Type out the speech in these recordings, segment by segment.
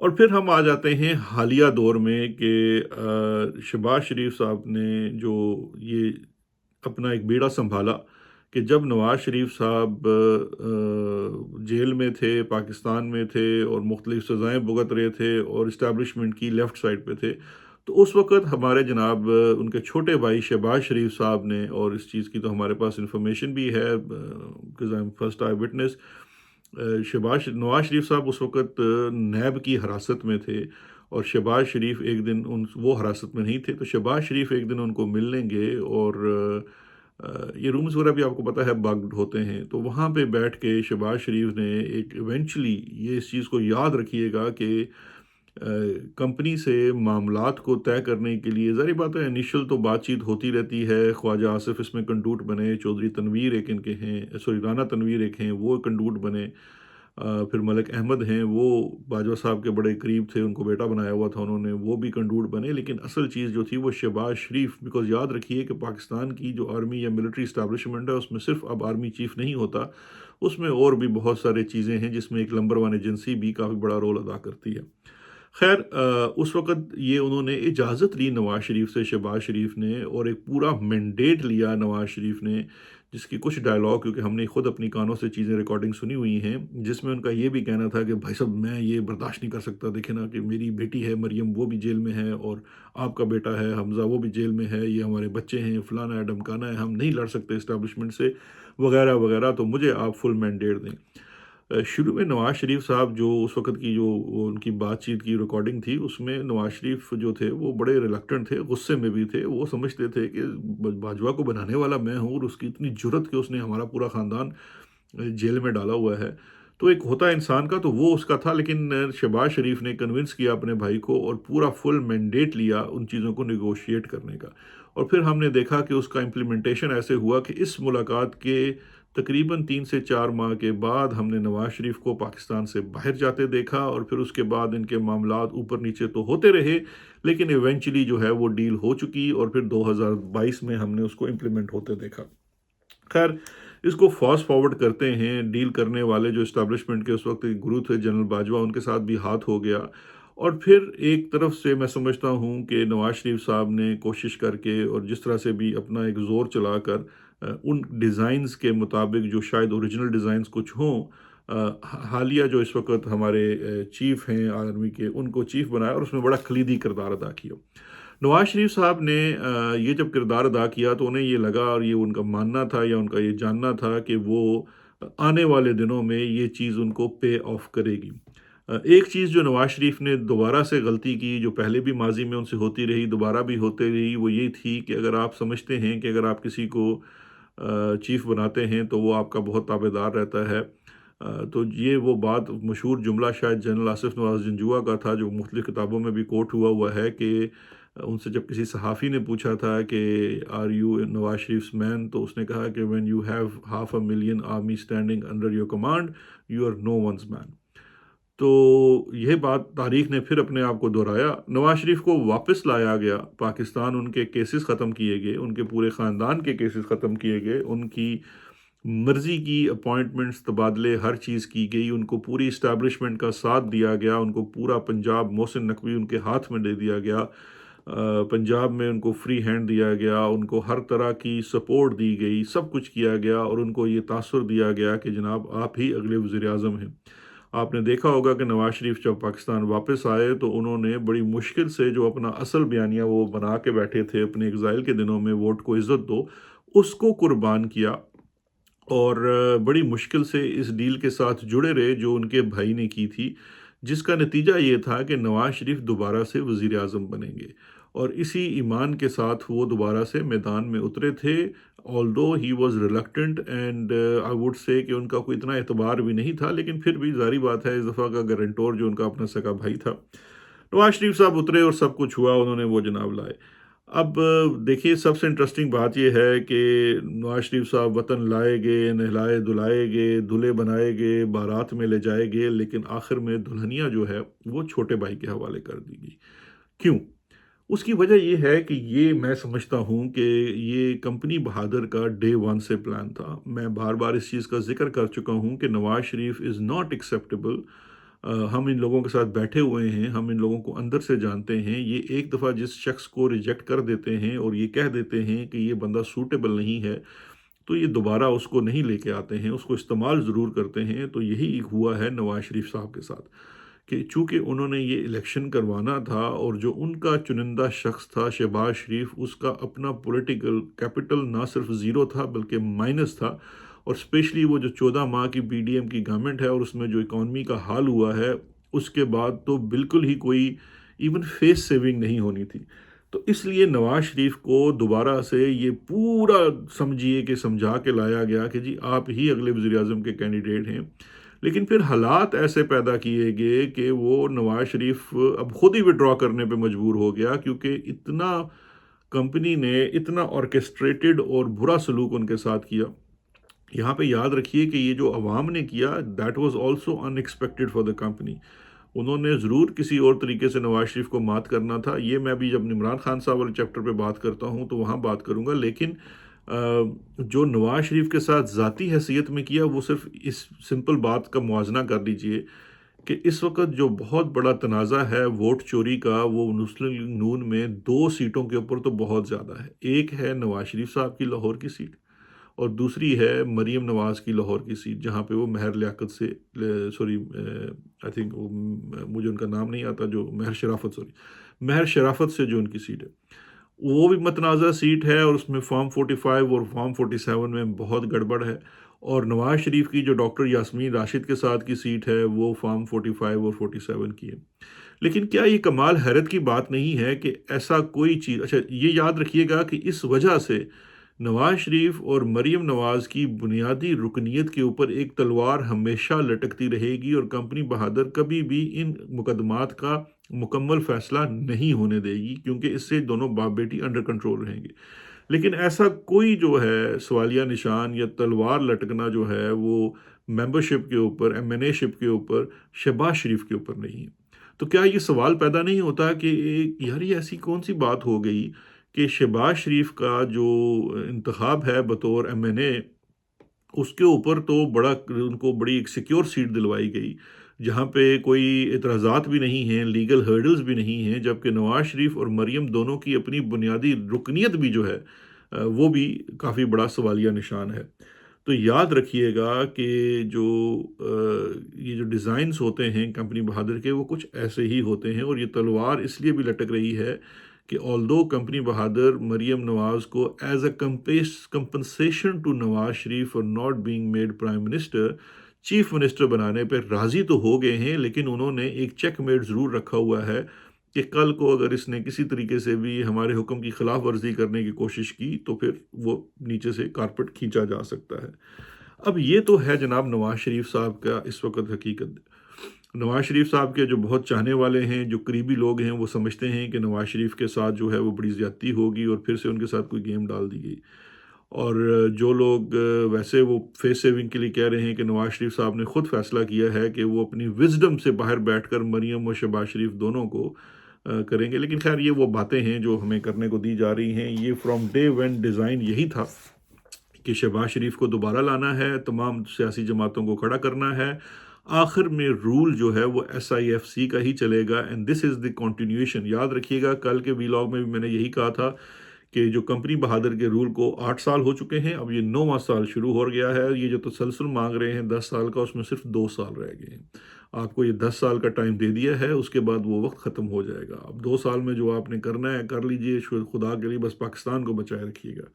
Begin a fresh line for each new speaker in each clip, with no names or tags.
اور پھر ہم آ جاتے ہیں حالیہ دور میں کہ شہباز شریف صاحب نے جو یہ اپنا ایک بیڑا سنبھالا کہ جب نواز شریف صاحب جیل میں تھے، پاکستان میں تھے اور مختلف سزائیں بھگت رہے تھے اور اسٹیبلشمنٹ کی لیفٹ سائڈ پہ تھے، تو اس وقت ہمارے جناب ان کے چھوٹے بھائی شہباز شریف صاحب نے، اور اس چیز کی تو ہمارے پاس انفارمیشن بھی ہے because I am first eye witness, Nawaz Sharif صاحب اس وقت نیب کی حراست میں تھے، اور شہباز شریف ایک دن وہ حراست میں نہیں تھے، تو شہباز شریف ایک دن ان کو مل لیں گے، اور یہ رومز وغیرہ بھی آپ کو پتہ ہے بگڈ ہوتے ہیں، تو وہاں پہ بیٹھ کے شہباز شریف نے ایک ایونچولی یہ اس چیز کو یاد رکھیے گا کہ کمپنی سے معاملات کو طے کرنے کے لیے ظاہر بات ہے انیشل تو بات چیت ہوتی رہتی ہے، خواجہ آصف اس میں کنڈوٹ بنے، چودھری تنویر ایک ان کے ہیں، سوری رانا تنویر ایک ہیں وہ کنڈوٹ بنے، پھر ملک احمد ہیں وہ باجوہ صاحب کے بڑے قریب تھے، ان کو بیٹا بنایا ہوا تھا انہوں نے، وہ بھی کنڈوٹ بنے، لیکن اصل چیز جو تھی وہ شہباز شریف، بیکاز یاد رکھیے کہ پاکستان کی جو آرمی یا ملٹری اسٹیبلشمنٹ ہے اس میں صرف اب آرمی چیف نہیں ہوتا، اس میں اور بھی بہت سارے چیزیں ہیں جس میں ایک نمبر ون ایجنسی بھی کافی بڑا رول ادا کرتی ہے۔ خیر اس وقت یہ انہوں نے اجازت لی نواز شریف سے، شہباز شریف نے، اور ایک پورا مینڈیٹ لیا نواز شریف نے، جس کی کچھ ڈائلاگ کیونکہ ہم نے خود اپنی کانوں سے چیزیں ریکارڈنگ سنی ہوئی ہیں، جس میں ان کا یہ بھی کہنا تھا کہ بھائی صاحب میں یہ برداشت نہیں کر سکتا، دیکھیں نا کہ میری بیٹی ہے مریم وہ بھی جیل میں ہے، اور آپ کا بیٹا ہے حمزہ وہ بھی جیل میں ہے، یہ ہمارے بچے ہیں، فلانا ہے ڈمکانا ہے، ہم نہیں لڑ سکتے اسٹیبلشمنٹ سے وغیرہ وغیرہ، تو مجھے آپ فل مینڈیٹ دیں۔ شروع میں نواز شریف صاحب جو اس وقت کی جو وہ ان کی بات چیت کی ریکارڈنگ تھی، اس میں نواز شریف جو تھے وہ بڑے ریلکٹنٹ تھے، غصے میں بھی تھے، وہ سمجھتے تھے کہ باجوہ کو بنانے والا میں ہوں، اور اس کی اتنی جرت کہ اس نے ہمارا پورا خاندان جیل میں ڈالا ہوا ہے، تو ایک ہوتا ہے انسان کا، تو وہ اس کا تھا، لیکن شہباز شریف نے کنونس کیا اپنے بھائی کو اور پورا فل مینڈیٹ لیا ان چیزوں کو نیگوشیٹ کرنے کا، اور پھر ہم نے دیکھا کہ اس کا امپلیمنٹیشن ایسے ہوا کہ اس ملاقات کے تقریباً 3 سے 4 ماہ کے بعد ہم نے نواز شریف کو پاکستان سے باہر جاتے دیکھا، اور پھر اس کے بعد ان کے معاملات اوپر نیچے تو ہوتے رہے، لیکن ایونچولی جو ہے وہ ڈیل ہو چکی، اور پھر 2022 میں ہم نے اس کو امپلیمنٹ ہوتے دیکھا۔ خیر اس کو فاسٹ فارورڈ کرتے ہیں، ڈیل کرنے والے جو اسٹیبلشمنٹ کے اس وقت گرو تھے جنرل باجوہ، ان کے ساتھ بھی ہاتھ ہو گیا، اور پھر ایک طرف سے میں سمجھتا ہوں کہ نواز شریف صاحب نے کوشش کر کے اور جس طرح سے بھی اپنا ایک زور چلا کر ان ڈیزائنز کے مطابق جو شاید اوریجنل ڈیزائنز کچھ ہوں، حالیہ جو اس وقت ہمارے چیف ہیں آرمی کے، ان کو چیف بنایا اور اس میں بڑا کلیدی کردار ادا کیا۔ نواز شریف صاحب نے یہ جب کردار ادا کیا تو انہیں یہ لگا، اور یہ ان کا ماننا تھا یا ان کا یہ جاننا تھا کہ وہ آنے والے دنوں میں یہ چیز ان کو پے آف کرے گی۔ ایک چیز جو نواز شریف نے دوبارہ سے غلطی کی، جو پہلے بھی ماضی میں ان سے ہوتی رہی، دوبارہ بھی ہوتے رہی، وہ یہ تھی کہ اگر آپ سمجھتے ہیں کہ اگر آپ کسی کو چیف بناتے ہیں تو وہ آپ کا بہت تابع دار رہتا ہے، تو یہ وہ بات مشہور جملہ شاید جنرل آصف نواز جنجوعہ کا تھا، جو مختلف کتابوں میں بھی کوٹ ہوا ہے کہ ان سے جب کسی صحافی نے پوچھا تھا کہ آر یو نواز شریف's مین، تو اس نے کہا کہ when you have 500,000 army standing under your command you are no one's man. تو یہ بات تاریخ نے پھر اپنے آپ کو دہرایا، نواز شریف کو واپس لایا گیا پاکستان، ان کے کیسز ختم کیے گئے، ان کے پورے خاندان کے کیسز ختم کیے گئے، ان کی مرضی کی اپوائنٹمنٹس تبادلے ہر چیز کی گئی، ان کو پوری اسٹیبلشمنٹ کا ساتھ دیا گیا، ان کو پورا پنجاب محسن نقوی ان کے ہاتھ میں دے دیا گیا، پنجاب میں ان کو فری ہینڈ دیا گیا، ان کو ہر طرح کی سپورٹ دی گئی، سب کچھ کیا گیا، اور ان کو یہ تاثر دیا گیا کہ جناب آپ ہی اگلے وزیر اعظم ہیں۔ آپ نے دیکھا ہوگا کہ نواز شریف جب پاکستان واپس آئے تو انہوں نے بڑی مشکل سے جو اپنا اصل بیانیہ وہ بنا کے بیٹھے تھے اپنے ایگزائل کے دنوں میں، ووٹ کو عزت دو، اس کو قربان کیا، اور بڑی مشکل سے اس ڈیل کے ساتھ جڑے رہے جو ان کے بھائی نے کی تھی، جس کا نتیجہ یہ تھا کہ نواز شریف دوبارہ سے وزیر اعظم بنیں گے، اور اسی ایمان کے ساتھ وہ دوبارہ سے میدان میں اترے تھے، although he was reluctant and I would say کہ ان کا کوئی اتنا اعتبار بھی نہیں تھا، لیکن پھر بھی ظاہری بات ہے اس دفعہ کا گارنٹور جو ان کا اپنا سگا بھائی تھا، نواز شریف صاحب اترے اور سب کچھ ہوا، انہوں نے وہ جناب لائے۔ اب دیکھیے سب سے انٹرسٹنگ بات یہ ہے کہ نواز شریف صاحب وطن لائے گئے، نہلائے دلائے گئے، دلہے بنائے گئے، بارات میں لے جائے گئے، لیکن آخر میں دلہنیا جو ہے وہ چھوٹے بھائی کے حوالے کر دی گئی۔ کیوں؟ اس کی وجہ یہ ہے کہ یہ میں سمجھتا ہوں کہ یہ کمپنی بہادر کا ڈے ون سے پلان تھا۔ میں بار بار اس چیز کا ذکر کر چکا ہوں کہ Nawaz Sharif is not acceptable ہم ان لوگوں کے ساتھ بیٹھے ہوئے ہیں، ہم ان لوگوں کو اندر سے جانتے ہیں۔ یہ ایک دفعہ جس شخص کو ریجیکٹ کر دیتے ہیں اور یہ کہہ دیتے ہیں کہ یہ بندہ سوٹیبل نہیں ہے، تو یہ دوبارہ اس کو نہیں لے کے آتے ہیں، اس کو استعمال ضرور کرتے ہیں۔ تو یہی ہوا ہے نواز شریف صاحب کے ساتھ، کہ چونکہ انہوں نے یہ الیکشن کروانا تھا اور جو ان کا چنندہ شخص تھا شہباز شریف، اس کا اپنا پولیٹیکل کیپٹل نہ صرف زیرو تھا بلکہ مائنس تھا، اور اسپیشلی وہ جو 14 ماہ کی پی ڈی ایم کی گورنمنٹ ہے اور اس میں جو اکانومی کا حال ہوا ہے، اس کے بعد تو بالکل ہی کوئی ایون فیس سیونگ نہیں ہونی تھی۔ تو اس لیے نواز شریف کو دوبارہ سے یہ پورا سمجھیے کہ سمجھا کے لایا گیا کہ جی آپ ہی اگلے وزیر اعظم کے کینڈیڈیٹ ہیں۔ لیکن پھر حالات ایسے پیدا کیے گئے کہ وہ نواز شریف اب خود ہی وڈرا کرنے پہ مجبور ہو گیا، کیونکہ اتنا کمپنی نے اتنا آرکیسٹریٹڈ اور برا سلوک ان کے ساتھ کیا۔ یہاں پہ یاد رکھیے کہ یہ جو عوام نے کیا، that was also in expected for the company. انہوں نے ضرور کسی اور طریقے سے نواز شریف کو مات کرنا تھا، یہ میں بھی جب عمران خان صاحب والے چیپٹر پہ بات کرتا ہوں تو وہاں بات کروں گا، لیکن جو نواز شریف کے ساتھ ذاتی حیثیت میں کیا، وہ صرف اس سمپل بات کا موازنہ کر لیجئے کہ اس وقت جو بہت بڑا تنازع ہے ووٹ چوری کا، وہ مسلم لیگ نون میں 2 سیٹوں کے اوپر تو بہت زیادہ ہے۔ ایک ہے نواز شریف صاحب کی لاہور کی سیٹ، اور دوسری ہے مریم نواز کی لاہور کی سیٹ، جہاں پہ وہ مہر لیاقت سے، سوری آئی تھنک مجھے ان کا نام نہیں آتا، جو مہر شرافت سے جو ان کی سیٹ ہے، وہ بھی متنازع سیٹ ہے، اور اس میں فارم 45 اور فارم 47 میں بہت گڑبڑ ہے۔ اور نواز شریف کی جو ڈاکٹر یاسمین راشد کے ساتھ کی سیٹ ہے، وہ فارم 45 اور 47 کی ہے۔ لیکن کیا یہ کمال حیرت کی بات نہیں ہے کہ ایسا کوئی چیز، اچھا یہ یاد رکھیے گا کہ اس وجہ سے نواز شریف اور مریم نواز کی بنیادی رکنیت کے اوپر ایک تلوار ہمیشہ لٹکتی رہے گی، اور کمپنی بہادر کبھی بھی ان مقدمات کا مکمل فیصلہ نہیں ہونے دے گی، کیونکہ اس سے دونوں باپ بیٹی انڈر کنٹرول رہیں گے۔ لیکن ایسا کوئی جو ہے سوالیہ نشان یا تلوار لٹکنا جو ہے وہ ممبرشپ کے اوپر، ایم این اے شپ کے اوپر، شہباز شریف کے اوپر نہیں ہے۔ تو کیا یہ سوال پیدا نہیں ہوتا کہ یار یہ ایسی کون سی بات ہو گئی کہ شہباز شریف کا جو انتخاب ہے بطور ایم این اے، اس کے اوپر تو ان کو بڑی ایک سیکیور سیٹ دلوائی گئی، جہاں پہ کوئی اعتراضات بھی نہیں ہیں، لیگل ہرڈلز بھی نہیں ہیں، جبکہ نواز شریف اور مریم دونوں کی اپنی بنیادی رکنیت بھی جو ہے وہ بھی کافی بڑا سوالیہ نشان ہے۔ تو یاد رکھیے گا کہ یہ جو ڈیزائنز ہوتے ہیں کمپنی بہادر کے، وہ کچھ ایسے ہی ہوتے ہیں، اور یہ تلوار اس لیے بھی لٹک رہی ہے کہ آلدو کمپنی بہادر مریم نواز کو as a compensation to Nawaz Sharif for not being made prime minister, chief minister بنانے پہ راضی تو ہو گئے ہیں، لیکن انہوں نے ایک چیک میٹ ضرور رکھا ہوا ہے کہ کل کو اگر اس نے کسی طریقے سے بھی ہمارے حکم کی خلاف ورزی کرنے کی کوشش کی تو پھر وہ نیچے سے کارپٹ کھینچا جا سکتا ہے۔ اب یہ تو ہے جناب نواز شریف صاحب کا اس وقت حقیقت۔ نواز شریف صاحب کے جو بہت چاہنے والے ہیں، جو قریبی لوگ ہیں، وہ سمجھتے ہیں کہ نواز شریف کے ساتھ جو ہے وہ بڑی زیادتی ہوگی اور پھر سے ان کے ساتھ کوئی گیم ڈال دی گئی۔ اور جو لوگ ویسے وہ فیس سیونگ کے لیے کہہ رہے ہیں کہ نواز شریف صاحب نے خود فیصلہ کیا ہے کہ وہ اپنی وزڈم سے باہر بیٹھ کر مریم اور شہباز شریف دونوں کو کریں گے، لیکن خیر یہ وہ باتیں ہیں جو ہمیں کرنے کو دی جا رہی ہیں۔ یہ فرام ڈے ون ڈیزائن یہی تھا کہ شہباز شریف کو دوبارہ لانا ہے، تمام سیاسی جماعتوں کو کھڑا کرنا ہے، آخر میں رول جو ہے وہ ایس آئی ایف سی کا ہی چلے گا، and this is the continuation. یاد رکھیے گا کل کے ویلاگ میں بھی میں نے یہی کہا تھا کہ جو کمپنی بہادر کے رول کو 8 سال ہو چکے ہیں، اب یہ 9واں سال شروع ہو گیا ہے، یہ جو تسلسل مانگ رہے ہیں 10 سال کا، اس میں صرف 2 سال رہ گئے ہیں۔ آپ کو یہ 10 سال کا ٹائم دے دیا ہے، اس کے بعد وہ وقت ختم ہو جائے گا۔ اب 2 سال میں جو آپ نے کرنا ہے کر لیجئے، خدا کے لیے بس پاکستان کو بچائے رکھیے گا۔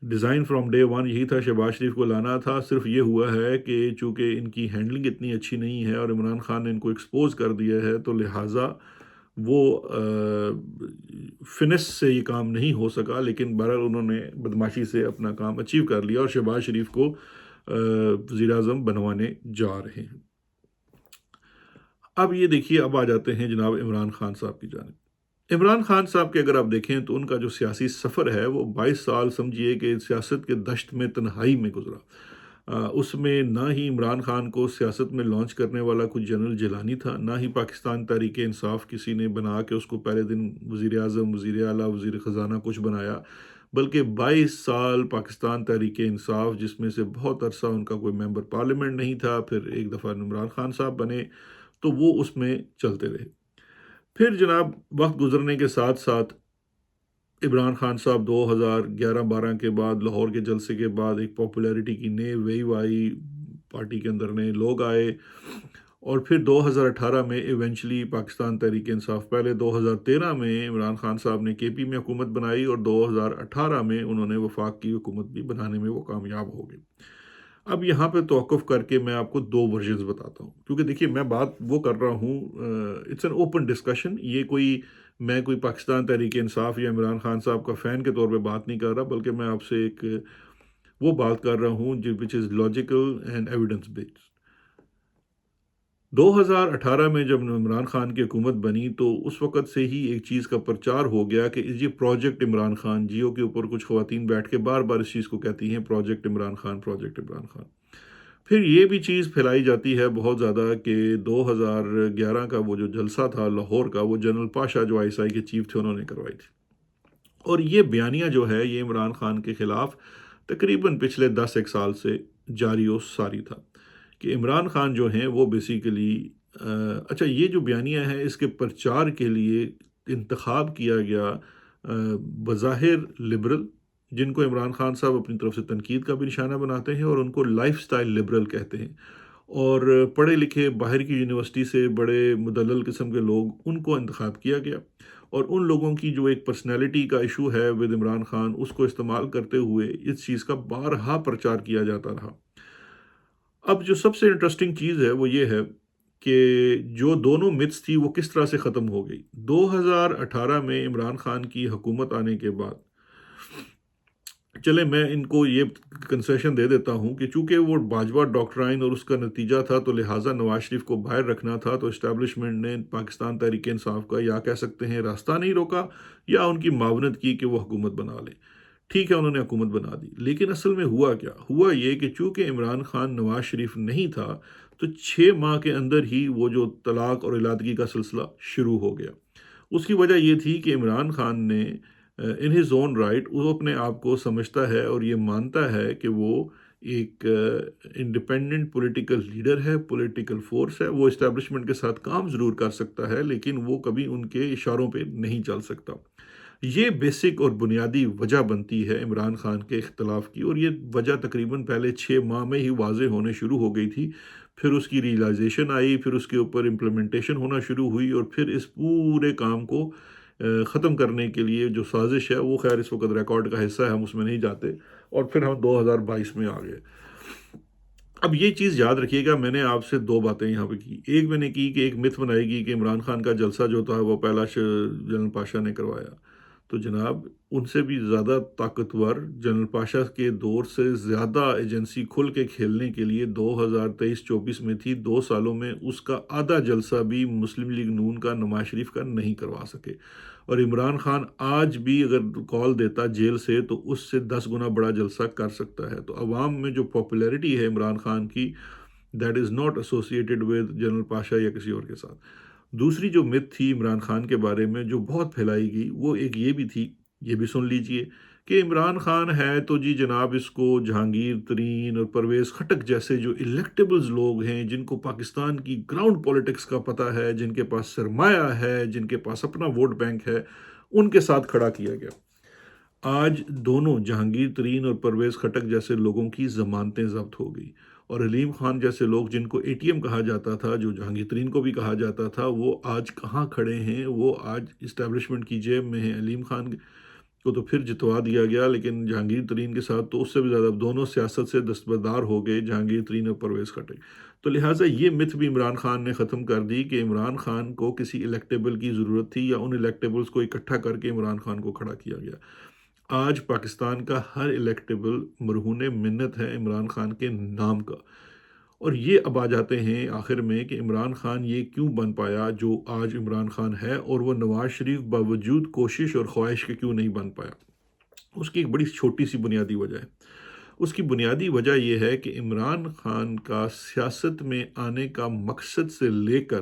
ڈیزائن فرام ڈے ون یہی تھا، شہباز شریف کو لانا تھا، صرف یہ ہوا ہے کہ چونکہ ان کی ہینڈلنگ اتنی اچھی نہیں ہے اور عمران خان نے ان کو ایکسپوز کر دیا ہے، تو لہٰذا وہ فنس سے یہ کام نہیں ہو سکا، لیکن بہرحال انہوں نے بدماشی سے اپنا کام اچیو کر لیا اور شہباز شریف کو وزیر اعظم بنوانے جا رہے ہیں۔ اب یہ دیکھیے، اب آ جاتے ہیں جناب عمران خان صاحب کی جانب۔ عمران خان صاحب کے اگر آپ دیکھیں تو ان کا جو سیاسی سفر ہے وہ 22 سال سمجھیے کہ سیاست کے دشت میں تنہائی میں گزرا۔ اس میں نہ ہی عمران خان کو سیاست میں لانچ کرنے والا کوئی جنرل جیلانی تھا، نہ ہی پاکستان تحریک انصاف کسی نے بنا کے اس کو پہلے دن وزیر اعظم، وزیر اعلیٰ، وزیر خزانہ کچھ بنایا، بلکہ 22 سال پاکستان تحریک انصاف، جس میں سے بہت عرصہ ان کا کوئی ممبر پارلیمنٹ نہیں تھا، پھر ایک دفعہ عمران خان صاحب بنے، تو وہ اس میں چلتے رہے۔ پھر جناب وقت گزرنے کے ساتھ ساتھ عمران خان صاحب 2011-12 کے بعد لاہور کے جلسے کے بعد ایک پاپولیرٹی کی نیو آئی، پارٹی کے اندر نئے لوگ آئے، اور پھر 2018 میں ایونچولی پاکستان تحریک انصاف، پہلے 2013 میں عمران خان صاحب نے کے پی میں حکومت بنائی اور 2018 میں انہوں نے وفاق کی حکومت بھی بنانے میں وہ کامیاب ہو گئے۔ اب یہاں پہ توقف کر کے میں آپ کو دو ورژنز بتاتا ہوں، کیونکہ دیکھیے میں بات وہ کر رہا ہوں، اٹس این اوپن ڈسکشن، میں کوئی پاکستان تحریک انصاف یا عمران خان صاحب کا فین کے طور پہ بات نہیں کر رہا، بلکہ میں آپ سے ایک وہ بات کر رہا ہوں which is logical and evidence based. 2018 میں جب عمران خان کی حکومت بنی تو اس وقت سے ہی ایک چیز کا پرچار ہو گیا کہ یہ پروجیکٹ عمران خان، جیو کے اوپر کچھ خواتین بیٹھ کے بار بار اس چیز کو کہتی ہیں، پروجیکٹ عمران خان، پروجیکٹ عمران خان۔ پھر یہ بھی چیز پھیلائی جاتی ہے بہت زیادہ کہ 2011 کا وہ جو جلسہ تھا لاہور کا، وہ جنرل پاشا جو ISI کے چیف تھے انہوں نے کروائی تھی، اور یہ بیانیہ جو ہے یہ عمران خان کے خلاف تقریباً پچھلے 10 سال سے جاری و ساری تھا کہ عمران خان جو ہیں وہ بیسیکلی اچھا یہ جو بیانیہ ہے اس کے پرچار کے لیے انتخاب کیا گیا بظاہر لبرل، جن کو عمران خان صاحب اپنی طرف سے تنقید کا بھی نشانہ بناتے ہیں اور ان کو لائف سٹائل لبرل کہتے ہیں، اور پڑھے لکھے باہر کی یونیورسٹی سے بڑے مدلل قسم کے لوگ، ان کو انتخاب کیا گیا، اور ان لوگوں کی جو ایک پرسنالٹی کا ایشو ہے ود عمران خان، اس کو استعمال کرتے ہوئے اس چیز کا بارہا پرچار کیا جاتا رہا۔ اب جو سب سے انٹرسٹنگ چیز ہے وہ یہ ہے کہ جو دونوں متس تھی وہ کس طرح سے ختم ہو گئی۔ 2018 میں عمران خان کی حکومت آنے کے بعد، چلے میں ان کو یہ کنسیشن دے دیتا ہوں کہ چونکہ وہ باجوہ ڈاکٹرائن اور اس کا نتیجہ تھا تو لہٰذا نواز شریف کو باہر رکھنا تھا، تو اسٹیبلشمنٹ نے پاکستان تحریک انصاف کا یا کہہ سکتے ہیں راستہ نہیں روکا یا ان کی معاونت کی کہ وہ حکومت بنا لے۔ ٹھیک ہے، انہوں نے حکومت بنا دی، لیکن اصل میں ہوا کیا؟ ہوا یہ کہ چونکہ عمران خان نواز شریف نہیں تھا تو 6 ماہ کے اندر ہی وہ جو طلاق اور علادگی کا سلسلہ شروع ہو گیا۔ اس کی وجہ یہ تھی کہ عمران خان نے ان ہز اون رائٹ، وہ اپنے آپ کو سمجھتا ہے اور یہ مانتا ہے کہ وہ ایک انڈیپینڈنٹ پولیٹیکل لیڈر ہے، پولیٹیکل فورس ہے، وہ اسٹیبلشمنٹ کے ساتھ کام ضرور کر سکتا ہے لیکن وہ کبھی ان کے اشاروں پہ نہیں چل سکتا۔ یہ بیسک اور بنیادی وجہ بنتی ہے عمران خان کے اختلاف کی، اور یہ وجہ تقریباً پہلے 6 ماہ میں ہی واضح ہونے شروع ہو گئی تھی، پھر اس کی ریئلائزیشن آئی، پھر اس کے اوپر امپلیمنٹیشن ہونا شروع ہوئی، اور پھر اس پورے کام کو ختم کرنے کے لیے جو سازش ہے وہ خیر اس وقت ریکارڈ کا حصہ ہے، ہم اس میں نہیں جاتے، اور پھر ہم 2022 میں آ گئے۔ اب یہ چیز یاد رکھیے گا، میں نے آپ سے دو باتیں یہاں پہ کی، ایک میں نے کی کہ ایک متھ بنائی گی کہ عمران خان کا جلسہ جو تھا وہ پہلا جنرل پاشا نے کروایا، تو جناب ان سے بھی زیادہ طاقتور، جنرل پاشا کے دور سے زیادہ ایجنسی کھل کے کھیلنے کے لیے 2023-24 میں تھی، 2 سالوں میں اس کا آدھا جلسہ بھی مسلم لیگ نون کا، نواز شریف کا نہیں کروا سکے، اور عمران خان آج بھی اگر کال دیتا جیل سے تو اس سے 10 گنا بڑا جلسہ کر سکتا ہے۔ تو عوام میں جو پاپولیرٹی ہے عمران خان کی، that is not associated with general Pasha یا کسی اور کے ساتھ۔ دوسری جو مت تھی عمران خان کے بارے میں جو بہت پھیلائی گئی، وہ ایک یہ بھی تھی، یہ بھی سن لیجئے، کہ عمران خان ہے تو جی جناب اس کو جہانگیر ترین اور پرویز خٹک جیسے جو الیکٹیبلز لوگ ہیں، جن کو پاکستان کی گراؤنڈ پولیٹکس کا پتہ ہے، جن کے پاس سرمایہ ہے، جن کے پاس اپنا ووٹ بینک ہے، ان کے ساتھ کھڑا کیا گیا۔ آج دونوں جہانگیر ترین اور پرویز خٹک جیسے لوگوں کی ضمانتیں ضبط ہو گئی، اور علیم خان جیسے لوگ جن کو ATM کہا جاتا تھا، جو جہانگیر ترین کو بھی کہا جاتا تھا، وہ آج کہاں کھڑے ہیں؟ وہ آج اسٹیبلشمنٹ کی جیب میں ہیں۔ علیم خان کو تو پھر جتوا دیا گیا، لیکن جہانگیر ترین کے ساتھ تو اس سے بھی زیادہ دونوں سیاست سے دستبردار ہو گئے، جہانگیر ترین اور پرویز خٹک۔ تو لہٰذا یہ متھ بھی عمران خان نے ختم کر دی کہ عمران خان کو کسی الیکٹیبل کی ضرورت تھی یا ان الیکٹیبلز کو اکٹھا کر کے عمران خان کو کھڑا کیا گیا۔ آج پاکستان کا ہر الیکٹیبل مرہون منت ہے عمران خان کے نام کا، اور یہ اب آ جاتے ہیں آخر میں کہ عمران خان یہ کیوں بن پایا جو آج عمران خان ہے، اور وہ نواز شریف باوجود کوشش اور خواہش کے کیوں نہیں بن پایا۔ اس کی ایک بڑی چھوٹی سی بنیادی وجہ ہے۔ اس کی بنیادی وجہ یہ ہے کہ عمران خان کا سیاست میں آنے کا مقصد سے لے کر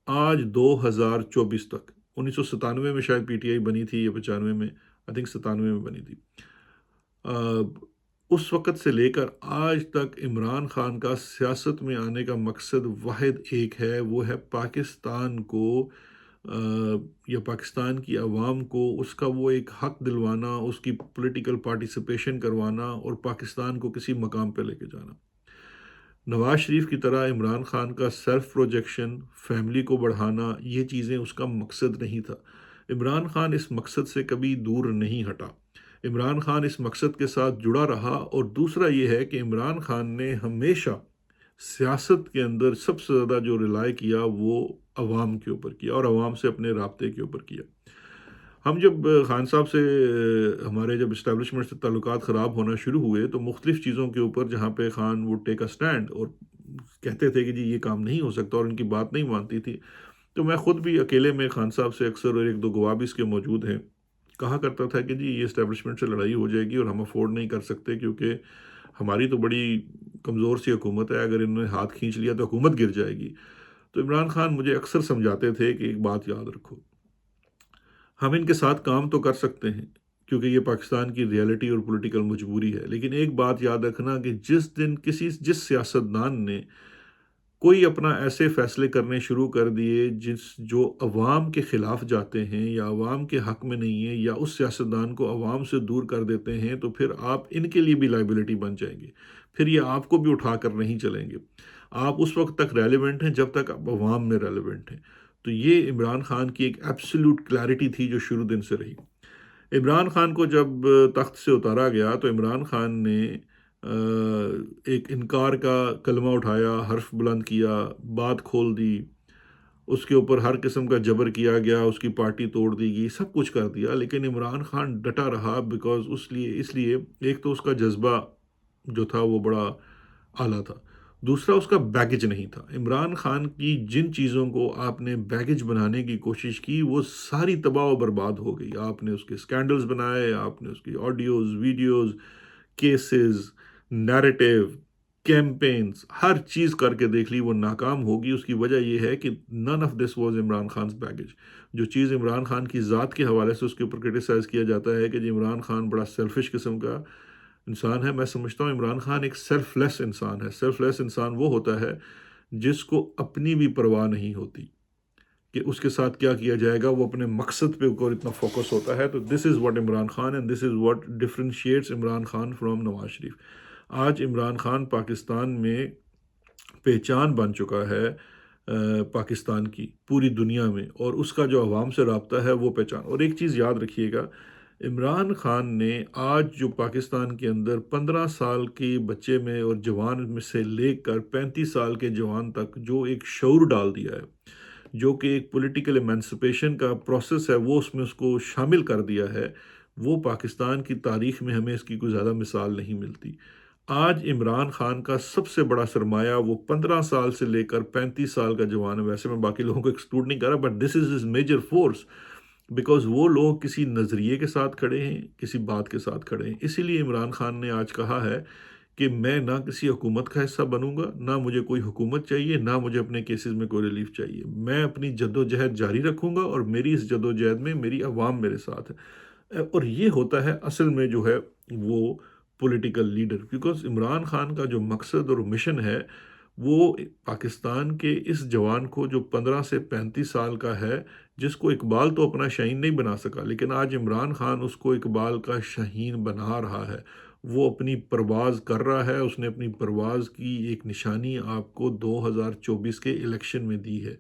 آج 2024 تک، 1997 میں شاید PTI بنی تھی یا 95 میں، I think 97 میں بنی تھی، اس وقت سے لے کر آج تک عمران خان کا سیاست میں آنے کا مقصد واحد ایک ہے، وہ ہے پاکستان کو یا پاکستان کی عوام کو اس کا وہ ایک حق دلوانا، اس کی پولیٹیکل پارٹیسپیشن کروانا اور پاکستان کو کسی مقام پہ لے کے جانا۔ نواز شریف کی طرح عمران خان کا سیلف پروجیکشن، فیملی کو بڑھانا، یہ چیزیں اس کا مقصد نہیں تھا۔ عمران خان اس مقصد سے کبھی دور نہیں ہٹا، عمران خان اس مقصد کے ساتھ جڑا رہا۔ اور دوسرا یہ ہے کہ عمران خان نے ہمیشہ سیاست کے اندر سب سے زیادہ جو ریلائی کیا وہ عوام کے اوپر کیا اور عوام سے اپنے رابطے کے اوپر کیا۔ ہم جب خان صاحب سے ہمارے جب اسٹیبلشمنٹ سے تعلقات خراب ہونا شروع ہوئے تو مختلف چیزوں کے اوپر جہاں پہ Khan would take a stand اور کہتے تھے کہ جی یہ کام نہیں ہو سکتا اور ان کی بات نہیں مانتی تھی، تو میں خود بھی اکیلے میں خان صاحب سے اکثر، اور ایک دو گواہ بھی اس کے موجود ہیں، کہا کرتا تھا کہ جی یہ اسٹیبلشمنٹ سے لڑائی ہو جائے گی اور ہم افورڈ نہیں کر سکتے، کیونکہ ہماری تو بڑی کمزور سی حکومت ہے، اگر انہوں نے ہاتھ کھینچ لیا تو حکومت گر جائے گی۔ تو عمران خان مجھے اکثر سمجھاتے تھے کہ ایک بات یاد رکھو، ہم ان کے ساتھ کام تو کر سکتے ہیں کیونکہ یہ پاکستان کی ریالٹی اور پولیٹیکل مجبوری ہے، لیکن ایک بات یاد رکھنا کہ جس سیاستدان نے کوئی اپنا ایسے فیصلے کرنے شروع کر دیے جو عوام کے خلاف جاتے ہیں یا عوام کے حق میں نہیں ہیں، یا اس سیاستدان کو عوام سے دور کر دیتے ہیں، تو پھر آپ ان کے لیے بھی لائبلٹی بن جائیں گے، پھر یہ آپ کو بھی اٹھا کر نہیں چلیں گے۔ آپ اس وقت تک ریلیونٹ ہیں جب تک آپ عوام میں ریلیونٹ ہیں۔ تو یہ عمران خان کی ایک ایبسلیوٹ کلیئرٹی تھی جو شروع دن سے رہی۔ عمران خان کو جب تخت سے اتارا گیا تو عمران خان نے ایک انکار کا کلمہ اٹھایا، حرف بلند کیا، بات کھول دی، اس کے اوپر ہر قسم کا جبر کیا گیا، اس کی پارٹی توڑ دی گئی، سب کچھ کر دیا، لیکن عمران خان ڈٹا رہا بیکاز اس لیے ایک تو اس کا جذبہ جو تھا وہ بڑا اعلیٰ تھا، دوسرا اس کا بیگج نہیں تھا۔ عمران خان کی جن چیزوں کو آپ نے بیگج بنانے کی کوشش کی وہ ساری تباہ و برباد ہو گئی۔ آپ نے اس کے سکینڈلز بنائے، آپ نے اس کی audios, videos, cases, narrative, campaigns, ہر چیز کر کے دیکھ لی، وہ ناکام ہوگی۔ اس کی وجہ یہ ہے کہ none of this was Imran Khan's baggage. جو چیز عمران خان کی ذات کے حوالے سے اس کے اوپر کرٹیسائز کیا جاتا ہے کہ جی عمران خان بڑا سیلفش قسم کا انسان ہے، میں سمجھتا ہوں عمران خان ایک سیلف لیس انسان ہے۔ سیلف لیس انسان وہ ہوتا ہے جس کو اپنی بھی پرواہ نہیں ہوتی کہ اس کے ساتھ کیا کیا جائے گا، وہ اپنے مقصد پہ اوپر اتنا فوکس ہوتا ہے۔ تو this is what Imran Khan and this is what differentiates Imran Khan from Nawaz Sharif. آج عمران خان پاکستان میں پہچان بن چکا ہے، پاکستان کی پوری دنیا میں، اور اس کا جو عوام سے رابطہ ہے وہ پہچان۔ اور ایک چیز یاد رکھیے گا، عمران خان نے آج جو پاکستان کے اندر 15 سال کے بچے میں اور جوان میں سے لے کر 35 سال کے جوان تک جو ایک شعور ڈال دیا ہے، جو کہ ایک پولیٹیکل ایمانسپیشن کا پروسیس ہے، وہ اس میں اس کو شامل کر دیا ہے، وہ پاکستان کی تاریخ میں ہمیں اس کی کوئی زیادہ مثال نہیں ملتی۔ آج عمران خان کا سب سے بڑا سرمایہ وہ 15 سال سے لے کر 35 سال کا جوان ہے۔ ویسے میں باقی لوگوں کو ایکسکلوڈ نہیں کر رہا، but this is his major force, because وہ لوگ کسی نظریے کے ساتھ کھڑے ہیں، کسی بات کے ساتھ کھڑے ہیں۔ اسی لیے عمران خان نے آج کہا ہے کہ میں نہ کسی حکومت کا حصہ بنوں گا، نہ مجھے کوئی حکومت چاہیے، نہ مجھے اپنے کیسز میں کوئی ریلیف چاہیے، میں اپنی جد و جہد جاری رکھوں گا اور میری اس جد و جہد میں میری عوام میرے ساتھ ہے۔ اور یہ ہوتا ہے اصل میں جو ہے وہ political leader, because Imran Khan کا جو مقصد اور مشن ہے وہ پاکستان کے اس جوان کو جو 15 سے 35 سال کا ہے، جس کو اقبال تو اپنا شاہین نہیں بنا سکا، لیکن آج عمران خان اس کو اقبال کا شاہین بنا رہا ہے، وہ اپنی پرواز کر رہا ہے۔ اس نے اپنی پرواز کی ایک نشانی آپ کو 2024 کے الیکشن میں دی ہے۔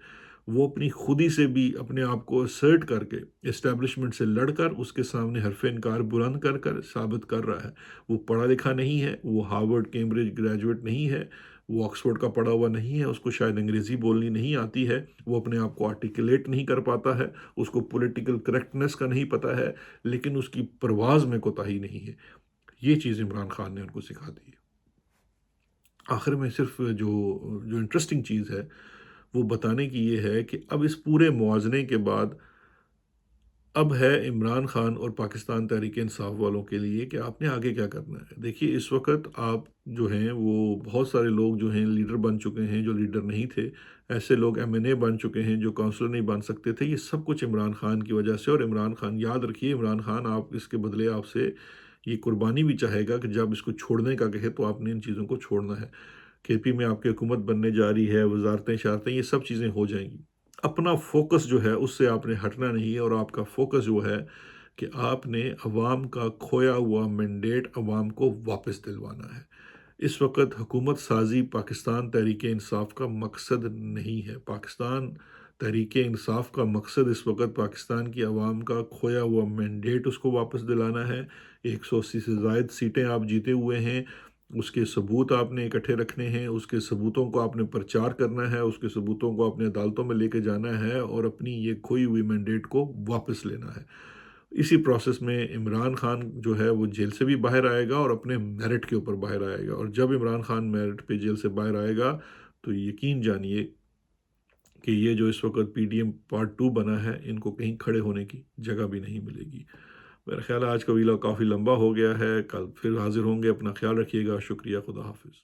وہ اپنی خودی سے بھی اپنے آپ کو اسرٹ کر کے اسٹیبلشمنٹ سے لڑ کر اس کے سامنے حرف انکار بلند کر کر ثابت کر رہا ہے۔ وہ پڑھا لکھا نہیں ہے، وہ ہارورڈ کیمبرج گریجویٹ نہیں ہے، وہ آکسفورڈ کا پڑھا ہوا نہیں ہے، اس کو شاید انگریزی بولنی نہیں آتی ہے، وہ اپنے آپ کو آرٹیکولیٹ نہیں کر پاتا ہے، اس کو پولیٹیکل کریکٹنس کا نہیں پتہ ہے، لیکن اس کی پرواز میں کوتاہی نہیں ہے۔ یہ چیز عمران خان نے ان کو سکھا دی ہے۔ آخر میں صرف جو انٹرسٹنگ چیز ہے وہ بتانے کی یہ ہے کہ اب اس پورے موازنے کے بعد اب ہے عمران خان اور پاکستان تحریک انصاف والوں کے لیے کہ آپ نے آگے کیا کرنا ہے۔ دیکھیے اس وقت آپ جو ہیں وہ بہت سارے لوگ جو ہیں لیڈر بن چکے ہیں جو لیڈر نہیں تھے، ایسے لوگ MNA بن چکے ہیں جو کونسلر نہیں بن سکتے تھے۔ یہ سب کچھ عمران خان کی وجہ سے، اور عمران خان یاد رکھیے، عمران خان آپ اس کے بدلے آپ سے یہ قربانی بھی چاہے گا کہ جب اس کو چھوڑنے کا کہے تو آپ نے ان چیزوں کو چھوڑنا ہے۔ کے پی میں آپ کی حکومت بننے جا رہی ہے، وزارتیں شارتیں یہ سب چیزیں ہو جائیں گی۔ اپنا فوکس جو ہے اس سے آپ نے ہٹنا نہیں ہے، اور آپ کا فوکس جو ہے کہ آپ نے عوام کا کھویا ہوا مینڈیٹ عوام کو واپس دلوانا ہے۔ اس وقت حکومت سازی پاکستان تحریک انصاف کا مقصد نہیں ہے۔ پاکستان تحریک انصاف کا مقصد اس وقت پاکستان کی عوام کا کھویا ہوا مینڈیٹ اس کو واپس دلانا ہے۔ 180 سے زائد سیٹیں آپ جیتے ہوئے ہیں، اس کے ثبوت آپ نے اکٹھے رکھنے ہیں، اس کے ثبوتوں کو آپ نے پرچار کرنا ہے، اس کے ثبوتوں کو اپنے عدالتوں میں لے کے جانا ہے، اور اپنی یہ کھوئی ہوئی مینڈیٹ کو واپس لینا ہے۔ اسی پروسیس میں عمران خان جو ہے وہ جیل سے بھی باہر آئے گا اور اپنے میرٹ کے اوپر باہر آئے گا، اور جب عمران خان میرٹ پہ جیل سے باہر آئے گا تو یقین جانیے کہ یہ جو اس وقت پی ڈی ایم پارٹ 2 بنا ہے، ان کو کہیں کھڑے ہونے کی جگہ بھی نہیں ملے گی۔ میرا خیال ہے آج کا ویلا کافی لمبا ہو گیا ہے، کل پھر حاضر ہوں گے، اپنا خیال رکھیے گا، شکریہ، خدا حافظ۔